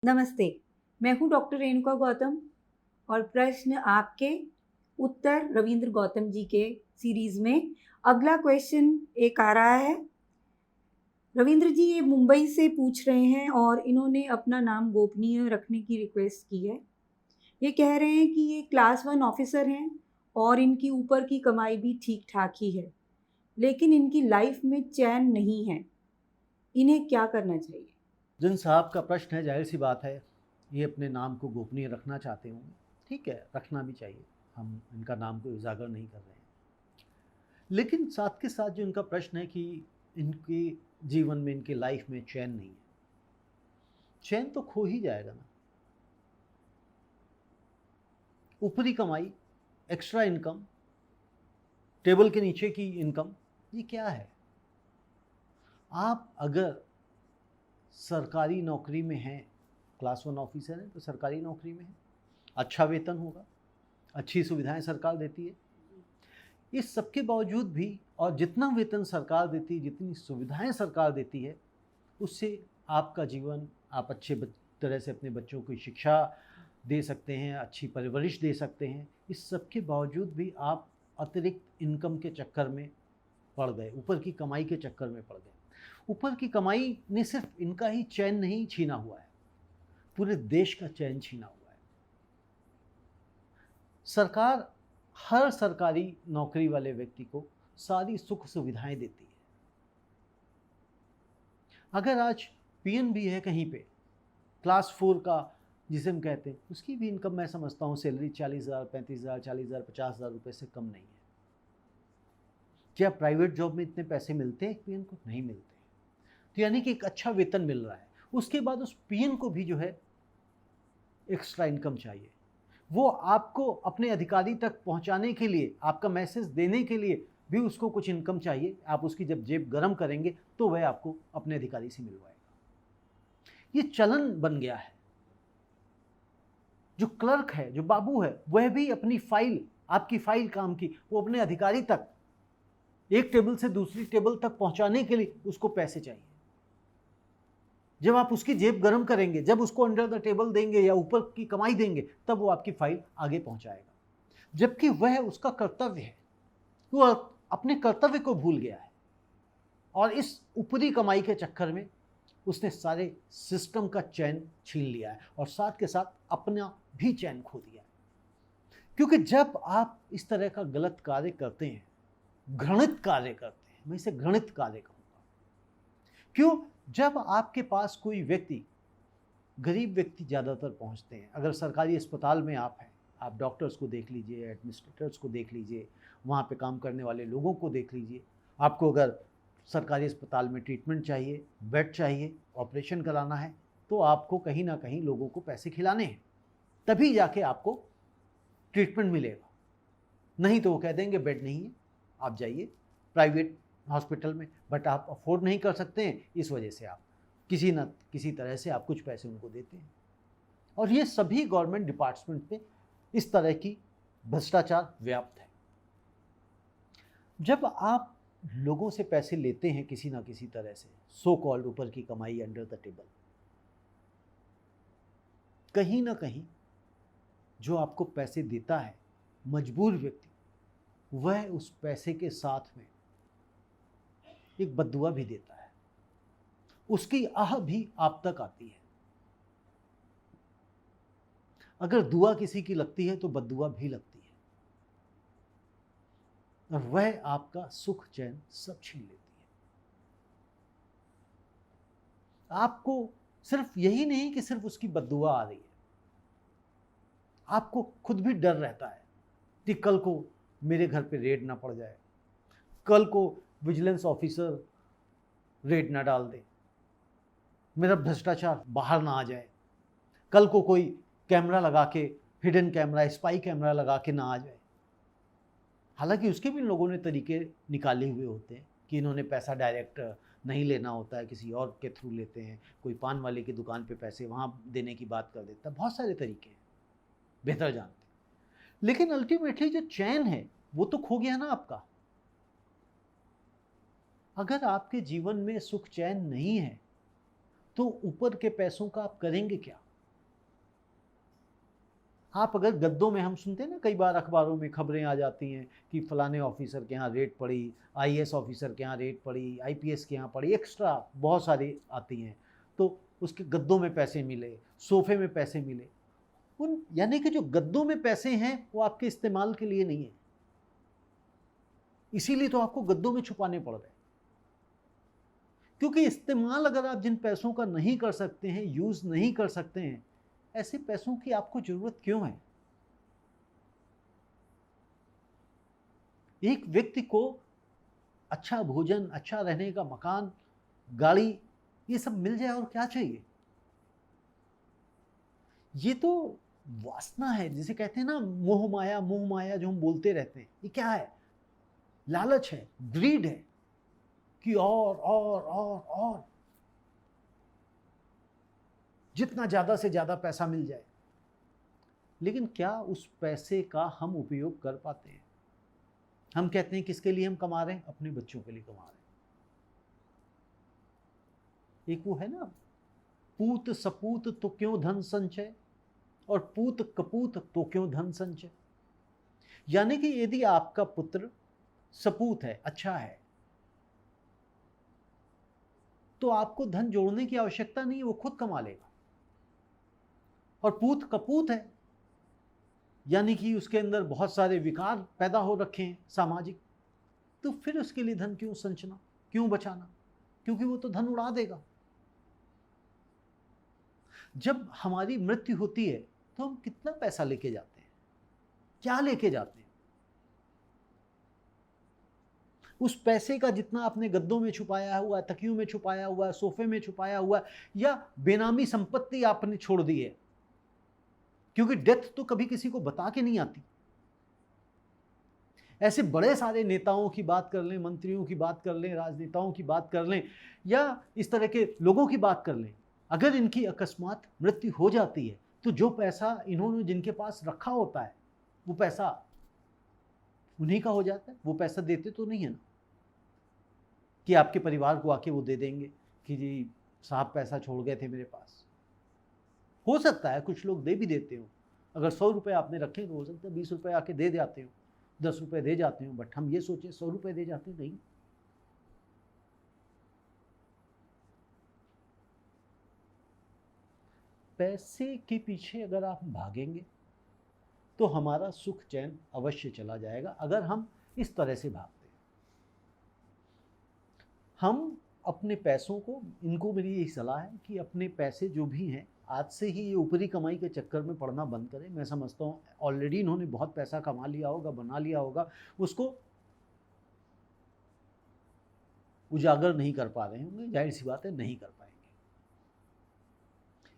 नमस्ते, मैं हूँ डॉक्टर रेणुका गौतम और प्रश्न आपके उत्तर रविंद्र गौतम जी के सीरीज में अगला क्वेश्चन एक आ रहा है। रविंद्र जी ये मुंबई से पूछ रहे हैं और इन्होंने अपना नाम गोपनीय रखने की रिक्वेस्ट की है। ये कह रहे हैं कि ये क्लास 1 ऑफिसर हैं और इनकी ऊपर की कमाई भी ठीक ठाक ही है, लेकिन इनकी लाइफ में चैन नहीं है। इन्हें क्या करना चाहिए? जिन साहब का प्रश्न है, जाहिर सी बात है, ये अपने नाम को गोपनीय रखना चाहते होंगे। ठीक है, रखना भी चाहिए। हम इनका नाम को उजागर नहीं कर रहे हैं, लेकिन साथ के साथ जो इनका प्रश्न है कि इनके जीवन में, इनके लाइफ में चैन नहीं है। चैन तो खो ही जाएगा ना। ऊपरी कमाई, एक्स्ट्रा इनकम, टेबल के नीचे की इनकम, ये क्या है? आप अगर सरकारी नौकरी में हैं, क्लास 1 ऑफिसर हैं, तो सरकारी नौकरी में हैं, अच्छा वेतन होगा, अच्छी सुविधाएं सरकार देती है। इस सब के बावजूद भी, और जितना वेतन सरकार देती है, जितनी सुविधाएं सरकार देती है, उससे आपका जीवन, आप अच्छे तरह से अपने बच्चों को शिक्षा दे सकते हैं, अच्छी परवरिश दे सकते हैं। इस सब के बावजूद भी आप अतिरिक्त इनकम के चक्कर में पड़ गए, ऊपर की कमाई के चक्कर में पड़ गए। ऊपर की कमाई ने सिर्फ इनका ही चैन नहीं छीना हुआ है, पूरे देश का चैन छीना हुआ है। सरकार हर सरकारी नौकरी वाले व्यक्ति को सारी सुख सुविधाएं देती है। अगर आज पीएन भी है कहीं पे, क्लास 4 का जिसे हम कहते हैं, उसकी भी इनकम मैं समझता हूँ सैलरी 40,000, 35,000, 40,000, 50,000 रुपये से कम नहीं है। क्या प्राइवेट जॉब में इतने पैसे मिलते हैं पीएन को? नहीं मिलते। तो यानी कि एक अच्छा वेतन मिल रहा है, उसके बाद उस पीएन को भी जो है एक्स्ट्रा इनकम चाहिए। वो आपको अपने अधिकारी तक पहुंचाने के लिए, आपका मैसेज देने के लिए भी उसको कुछ इनकम चाहिए। आप उसकी जब जेब गर्म करेंगे तो वह आपको अपने अधिकारी से मिलवाएगा। ये चलन बन गया है। जो क्लर्क है, जो बाबू है, वह भी अपनी फाइल, आपकी फाइल काम की, वो अपने अधिकारी तक एक टेबल से दूसरी टेबल तक पहुंचाने के लिए उसको पैसे चाहिए। जब आप उसकी जेब गर्म करेंगे, जब उसको अंडर द टेबल देंगे या ऊपर की कमाई देंगे, तब वो आपकी फाइल आगे पहुंचाएगा। जबकि वह, उसका कर्तव्य है, वो अपने कर्तव्य को भूल गया है और इस ऊपरी कमाई के चक्कर में उसने सारे सिस्टम का चैन छीन लिया है और साथ के साथ अपना भी चैन खो दिया है। क्योंकि जब आप इस तरह का गलत कार्य करते हैं, घृणित कार्य करते हैं, मैं इसे घृणित कार्य कहूँगा। क्यों? जब आपके पास कोई व्यक्ति, गरीब व्यक्ति ज़्यादातर पहुंचते हैं। अगर सरकारी अस्पताल में आप हैं, आप डॉक्टर्स को देख लीजिए, एडमिनिस्ट्रेटर्स को देख लीजिए, वहाँ पे काम करने वाले लोगों को देख लीजिए। आपको अगर सरकारी अस्पताल में ट्रीटमेंट चाहिए, बेड चाहिए, ऑपरेशन कराना है, तो आपको कहीं ना कहीं लोगों को पैसे खिलाने हैं, तभी जाके आपको ट्रीटमेंट मिलेगा। नहीं तो वो कह देंगे बेड नहीं है, आप जाइए प्राइवेट हॉस्पिटल में। बट आप अफोर्ड नहीं कर सकते हैं, इस वजह से आप किसी न किसी तरह से आप कुछ पैसे उनको देते हैं। और ये सभी गवर्नमेंट डिपार्टमेंट में इस तरह की भ्रष्टाचार व्याप्त है। जब आप लोगों से पैसे लेते हैं किसी ना किसी तरह से, सो कॉल्ड ऊपर की कमाई, अंडर द टेबल, कहीं ना कहीं जो आपको पैसे देता है मजबूर व्यक्ति, वह उस पैसे के साथ में एक बद्दुआ भी देता है। उसकी आह भी आप तक आती है। अगर दुआ किसी की लगती है तो बद्दुआ भी लगती है, और वह आपका सुख चैन सब छीन लेती है। आपको सिर्फ यही नहीं कि सिर्फ उसकी बद्दुआ आ रही है, आपको खुद भी डर रहता है कि कल को मेरे घर पे रेड ना पड़ जाए, कल को विजिलेंस ऑफिसर रेड ना डाल दे, मेरा भ्रष्टाचार बाहर ना आ जाए, कल को कोई कैमरा लगा के, हिडन कैमरा, स्पाई कैमरा लगा के ना आ जाए। हालांकि उसके भी लोगों ने तरीके निकाले हुए होते हैं कि इन्होंने पैसा डायरेक्ट नहीं लेना होता है, किसी और के थ्रू लेते हैं, कोई पान वाले की दुकान पे पैसे वहाँ देने की बात कर देता है। बहुत सारे तरीके हैं, बेहतर जानते हैं। लेकिन अल्टीमेटली जो चैन है वो तो खो गया ना आपका। अगर आपके जीवन में सुख चैन नहीं है तो ऊपर के पैसों का आप करेंगे क्या? आप अगर गद्दों में, हम सुनते हैं ना कई बार अखबारों में खबरें आ जाती हैं कि फलाने ऑफिसर के यहाँ रेड पड़ी, आईएएस ऑफिसर के यहाँ रेड पड़ी, आईपीएस के यहाँ पड़ी, एक्स्ट्रा बहुत सारी आती हैं, तो उसके गद्दों में पैसे मिले, सोफे में पैसे मिले। उन यानी कि जो गद्दों में पैसे हैं वो आपके इस्तेमाल के लिए नहीं है, इसीलिए तो आपको गद्दों में छुपाने पड़ रहे हैं। क्योंकि इस्तेमाल अगर आप जिन पैसों का नहीं कर सकते हैं, यूज नहीं कर सकते हैं, ऐसे पैसों की आपको जरूरत क्यों है? एक व्यक्ति को अच्छा भोजन, अच्छा रहने का मकान, गाड़ी, ये सब मिल जाए और क्या चाहिए? ये तो वासना है, जिसे कहते हैं ना मोह माया जो हम बोलते रहते हैं। ये क्या है? लालच है, ग्रीड है कि और जितना ज्यादा से ज्यादा पैसा मिल जाए। लेकिन क्या उस पैसे का हम उपयोग कर पाते हैं? हम कहते हैं किसके लिए हम कमा रहे हैं? अपने बच्चों के लिए कमा रहे हैं। एक वो है ना, पूत सपूत तो क्यों धन संचय, और पूत कपूत तो क्यों धन संचय। यानी कि यदि आपका पुत्र सपूत है, अच्छा है, तो आपको धन जोड़ने की आवश्यकता नहीं है, वो खुद कमा लेगा। और पूत कपूत है, यानी कि उसके अंदर बहुत सारे विकार पैदा हो रखे हैं सामाजिक, तो फिर उसके लिए धन क्यों संचना, क्यों बचाना? क्योंकि वो तो धन उड़ा देगा। जब हमारी मृत्यु होती है तो हम कितना पैसा लेके जाते हैं? क्या लेके जाते हैं? उस पैसे का जितना आपने गद्दों में छुपाया हुआ है, तकियों में छुपाया हुआ है, सोफे में छुपाया हुआ है, या बेनामी संपत्ति आपने छोड़ दी है, क्योंकि डेथ तो कभी किसी को बता के नहीं आती। ऐसे बड़े सारे नेताओं की बात कर लें, मंत्रियों की बात कर लें, राजनेताओं की बात कर लें, या इस तरह के लोगों की बात कर लें, अगर इनकी अकस्मात मृत्यु हो जाती है तो जो पैसा इन्होंने जिनके पास रखा होता है वो पैसा उन्हीं का हो जाता है। वो पैसा देते तो नहीं है ना, कि आपके परिवार को आके वो दे देंगे कि जी साहब पैसा छोड़ गए थे मेरे पास। हो सकता है कुछ लोग दे भी देते हो, अगर 100 रुपये आपने रखे तो हो सकता है 20 रुपये आके दे जाते हो, 10 रुपये दे जाते हो, बट हम ये सोचे 100 रुपये दे जाते नहीं। पैसे के पीछे अगर आप भागेंगे तो हमारा सुख चैन अवश्य चला जाएगा, अगर हम इस तरह से भागते हैं। हम अपने पैसों को, इनको मेरी यही सलाह है कि अपने पैसे जो भी हैं आज से ही ये ऊपरी कमाई के चक्कर में पड़ना बंद करें। मैं समझता हूँ ऑलरेडी इन्होंने बहुत पैसा कमा लिया होगा, बना लिया होगा, उसको उजागर नहीं कर पा रहे होंगे, जाहिर सी बात है नहीं कर पाएंगे।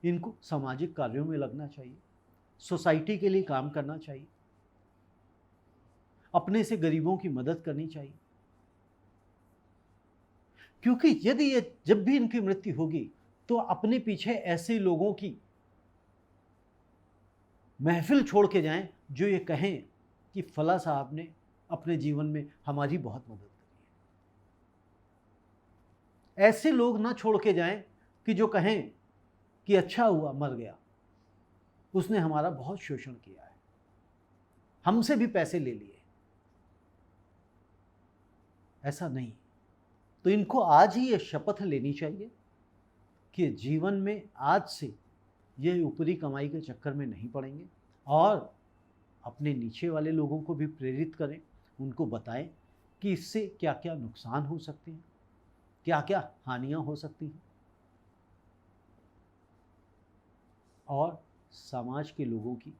इनको सामाजिक कार्यों में लगना चाहिए, सोसाइटी के लिए काम करना चाहिए, अपने से गरीबों की मदद करनी चाहिए। क्योंकि यदि ये जब भी इनकी मृत्यु होगी तो अपने पीछे ऐसे लोगों की महफिल छोड़ के जाएं जो ये कहें कि फला साहब ने अपने जीवन में हमारी बहुत मदद करी है। ऐसे लोग ना छोड़ के जाएं कि जो कहें कि अच्छा हुआ मर गया, उसने हमारा बहुत शोषण किया है, हमसे भी पैसे ले लिए। ऐसा नहीं। तो इनको आज ही ये शपथ लेनी चाहिए कि जीवन में आज से ये ऊपरी कमाई के चक्कर में नहीं पड़ेंगे, और अपने नीचे वाले लोगों को भी प्रेरित करें, उनको बताएं कि इससे क्या क्या नुकसान हो सकते हैं, क्या क्या हानियां हो सकती हैं, और समाज के लोगों की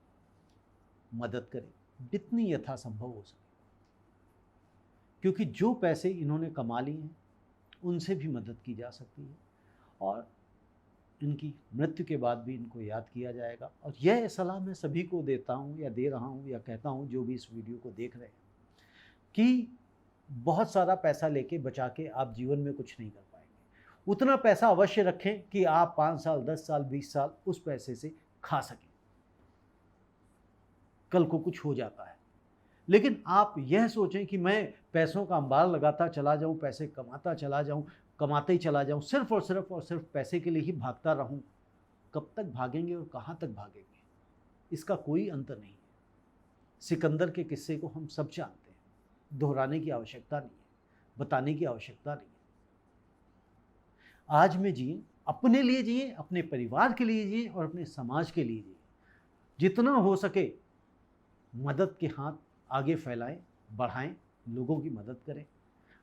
मदद करें जितनी यथासंभव हो सके। क्योंकि जो पैसे इन्होंने कमा लिए हैं उनसे भी मदद की जा सकती है, और इनकी मृत्यु के बाद भी इनको याद किया जाएगा। और यह सलाह मैं सभी को देता हूँ, या दे रहा हूँ, या कहता हूँ जो भी इस वीडियो को देख रहे हैं, कि बहुत सारा पैसा लेके बचा के आप जीवन में कुछ नहीं कर पाएंगे। उतना पैसा अवश्य रखें कि आप 5 साल, 10 साल, 20 साल उस पैसे से खा सकें, कल को कुछ हो जाता है। लेकिन आप यह सोचें कि मैं पैसों का अंबार लगाता चला जाऊं, पैसे कमाता चला जाऊं, कमाते ही चला जाऊं, सिर्फ और सिर्फ पैसे के लिए ही भागता रहूं, कब तक भागेंगे और कहां तक भागेंगे? इसका कोई अंत नहीं है। सिकंदर के किस्से को हम सब जानते हैं, दोहराने की आवश्यकता नहीं है, बताने की आवश्यकता नहीं है। आज में जिए, अपने लिए जिए, अपने परिवार के लिए जिए और अपने समाज के लिए जिए। जितना हो सके मदद के हाथ आगे फैलाएं, बढ़ाएं, लोगों की मदद करें।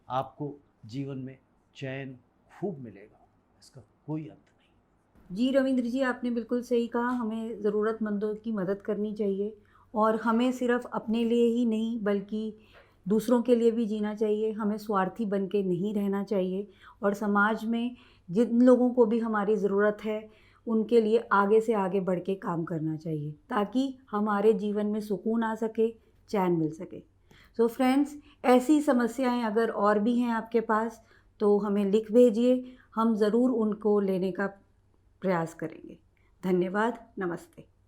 आपको जीवन में चैन खूब मिलेगा, इसका कोई अंत नहीं। जी रविंद्र जी, आपने बिल्कुल सही कहा। हमें ज़रूरतमंदों की मदद करनी चाहिए और हमें सिर्फ अपने लिए ही नहीं बल्कि दूसरों के लिए भी जीना चाहिए। हमें स्वार्थी बन के नहीं रहना चाहिए और समाज में जिन लोगों को भी हमारी ज़रूरत है उनके लिए आगे से आगे बढ़ के काम करना चाहिए ताकि हमारे जीवन में सुकून आ सके, चैन मिल सके। सो फ्रेंड्स, ऐसी समस्याएं अगर और भी हैं आपके पास तो हमें लिख भेजिए, हम ज़रूर उनको लेने का प्रयास करेंगे। धन्यवाद, नमस्ते।